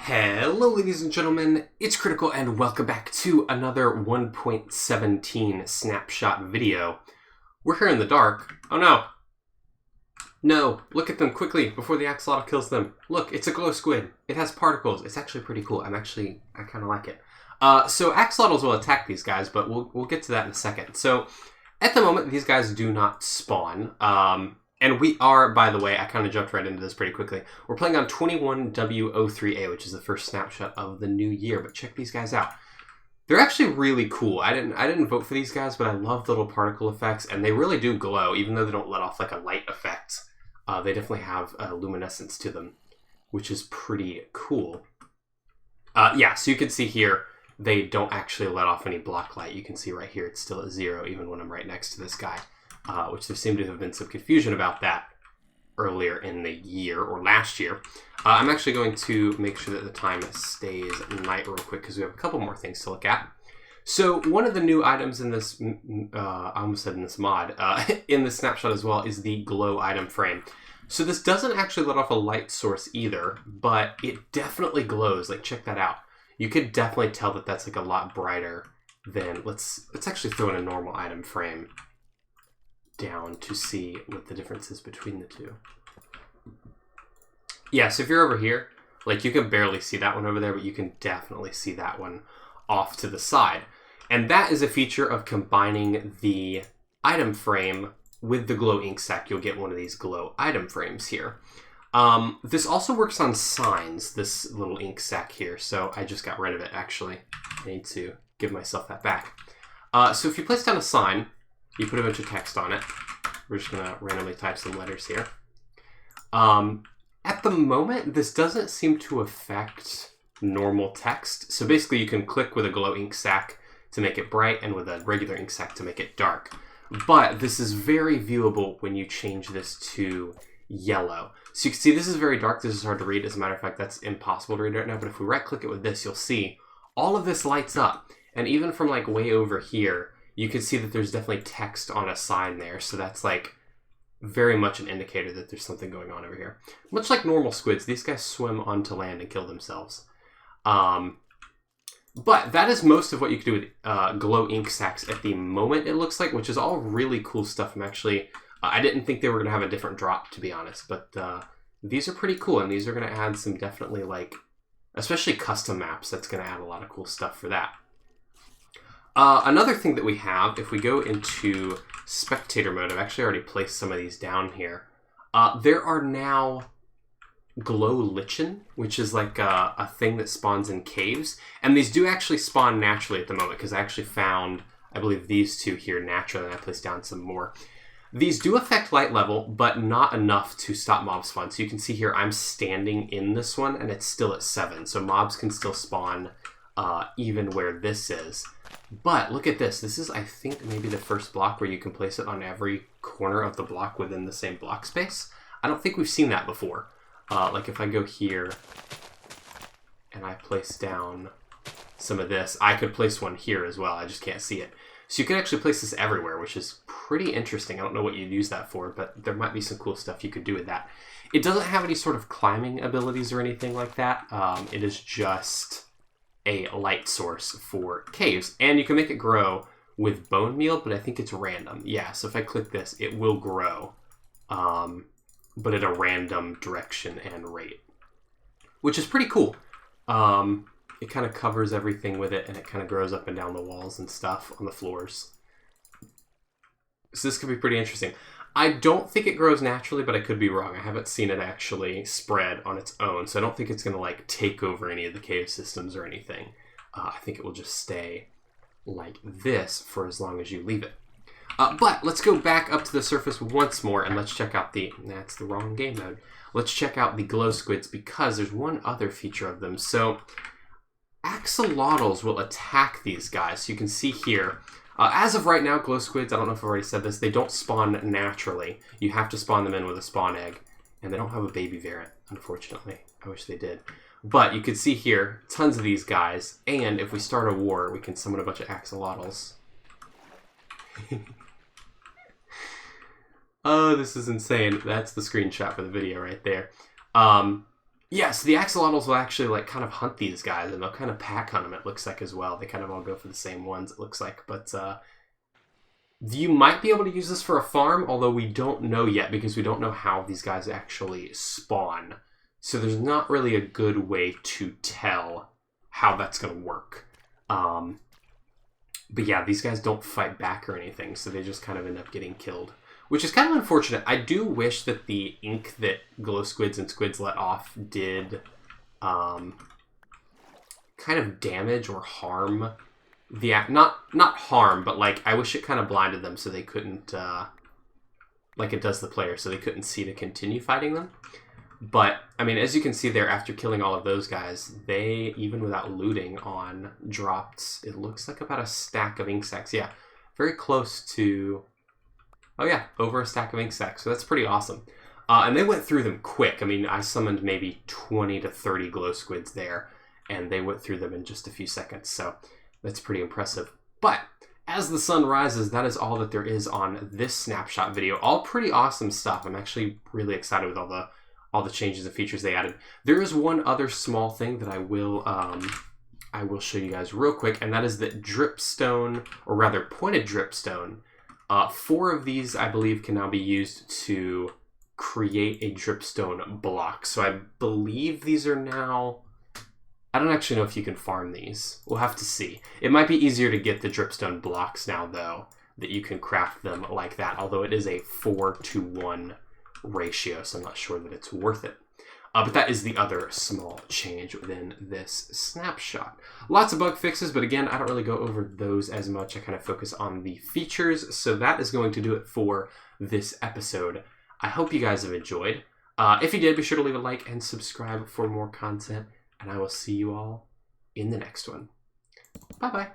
Hello ladies and gentlemen, it's Critical and welcome back to another 1.17 Snapshot video. We're here in the dark. Oh no! No, look at them quickly before the axolotl kills them. Look, it's a glow squid. It has particles. It's actually pretty cool. I kind of like it. So axolotls will attack these guys, but we'll get to that in a second. So at the moment, these guys do not spawn. And we are, by the way, I kind of jumped right into this pretty quickly. We're playing on 21W03A, which is the first snapshot of the new year. But check these guys out. They're actually really cool. I didn't vote for these guys, but I love the little particle effects, and they really do glow, even though they don't let off like a light effect. They definitely have luminescence to them, which is pretty cool. Yeah, so you can see here, they don't actually let off any block light. You can see right here, it's still at 0, even when I'm right next to this guy. Which there seemed to have been some confusion about that earlier in the year, or last year. I'm actually going to make sure that the time stays night real quick, because we have a couple more things to look at. So one of the new items in this, I almost said in this mod, in the snapshot as well, is the glow item frame. So this doesn't actually let off a light source either, but it definitely glows. Like, check that out. You could definitely tell that that's like a lot brighter than, let's actually throw in a normal item frame down to see what the difference is between the two. Yeah, so if you're over here, like, you can barely see that one over there, but you can definitely see that one off to the side. And that is a feature of combining the item frame with the glow ink sac. You'll get one of these glow item frames here. This also works on signs, this little ink sac here, so I just got rid of it, actually. I need to give myself that back. So if you place down a sign, you put a bunch of text on it. We're just going to randomly type some letters here. At the moment, this doesn't seem to affect normal text. So basically, you can click with a glow ink sac to make it bright and with a regular ink sac to make it dark. But this is very viewable when you change this to yellow. So you can see this is very dark. This is hard to read. As a matter of fact, that's impossible to read right now. But if we right-click it with this, you'll see all of this lights up. And even from like way over here, you can see that there's definitely text on a sign there. So that's like very much an indicator that there's something going on over here. Much like normal squids, these guys swim onto land and kill themselves. But that is most of what you can do with glow ink sacs at the moment, it looks like, which is all really cool stuff. I'm actually, I didn't think they were going to have a different drop, to be honest. But these are pretty cool, and these are going to add some definitely, like, especially custom maps. That's going to add a lot of cool stuff for that. Another thing that we have, if we go into spectator mode, I've actually already placed some of these down here. There are now glow lichen, which is like a thing that spawns in caves. And these do actually spawn naturally at the moment, because I actually found, I believe, these two here naturally, and I placed down some more. These do affect light level, but not enough to stop mob spawn. So you can see here, I'm standing in this one, and it's still at 7. So mobs can still spawn even where this is. But look at this. This is, I think, maybe the first block where you can place it on every corner of the block within the same block space. I don't think we've seen that before. Like if I go here and I place down some of this, I could place one here as well. I just can't see it. So you can actually place this everywhere, which is pretty interesting. I don't know what you'd use that for, but there might be some cool stuff you could do with that. It doesn't have any sort of climbing abilities or anything like that. It is just a light source for caves, and you can make it grow with bone meal, but I think it's random. Yeah, so if I click this, it will grow, but at a random direction and rate, which is pretty cool. It kind of covers everything with it, and it kind of grows up and down the walls and stuff on the floors. So this could be pretty interesting. I don't think it grows naturally, but I could be wrong. I haven't seen it actually spread on its own, so I don't think it's going to like take over any of the cave systems or anything. I think it will just stay like this for as long as you leave it. But let's go back up to the surface once more, and let's check out the... That's the wrong game mode. Let's check out the glow squids, because there's one other feature of them. So axolotls will attack these guys. So you can see here... as of right now, glow squids, I don't know if I've already said this, they don't spawn naturally. You have to spawn them in with a spawn egg. And they don't have a baby variant, unfortunately. I wish they did. But you can see here, tons of these guys. And if we start a war, we can summon a bunch of axolotls. Oh, this is insane. That's the screenshot for the video right there. Yes, the axolotls will actually like kind of hunt these guys, and they'll kind of pack hunt them. It looks like as well. They kind of all go for the same ones. It looks like, but you might be able to use this for a farm, although we don't know yet because we don't know how these guys actually spawn. So there's not really a good way to tell how that's going to work. But yeah, these guys don't fight back or anything, so they just kind of end up getting killed, which is kind of unfortunate. I do wish that the ink that glow squids and squids let off did kind of damage or harm the not harm, but like I wish it kind of blinded them so they couldn't like it does the player, so they couldn't see to continue fighting them. But I mean, as you can see there, after killing all of those guys, they, even without looting on, dropped, it looks like about a stack of ink sacs. Yeah, very close to, oh yeah, over a stack of ink sacs. So that's pretty awesome. And they went through them quick. I mean, I summoned maybe 20 to 30 glow squids there, and they went through them in just a few seconds. So that's pretty impressive. But as the sun rises, that is all that there is on this snapshot video. All pretty awesome stuff. I'm actually really excited with all the changes and features they added. There is one other small thing that I will show you guys real quick, and that is that dripstone, or rather pointed dripstone. 4 of these, I believe, can now be used to create a dripstone block. So I believe these are now, I don't actually know if you can farm these. We'll have to see. It might be easier to get the dripstone blocks now, though, that you can craft them like that, although it is a 4-to-1 ratio, so I'm not sure that it's worth it. But that is the other small change within this snapshot. Lots of bug fixes, but again, I don't really go over those as much. I kind of focus on the features, so that is going to do it for this episode. I hope you guys have enjoyed. If you did, be sure to leave a like and subscribe for more content, and I will see you all in the next one. Bye-bye.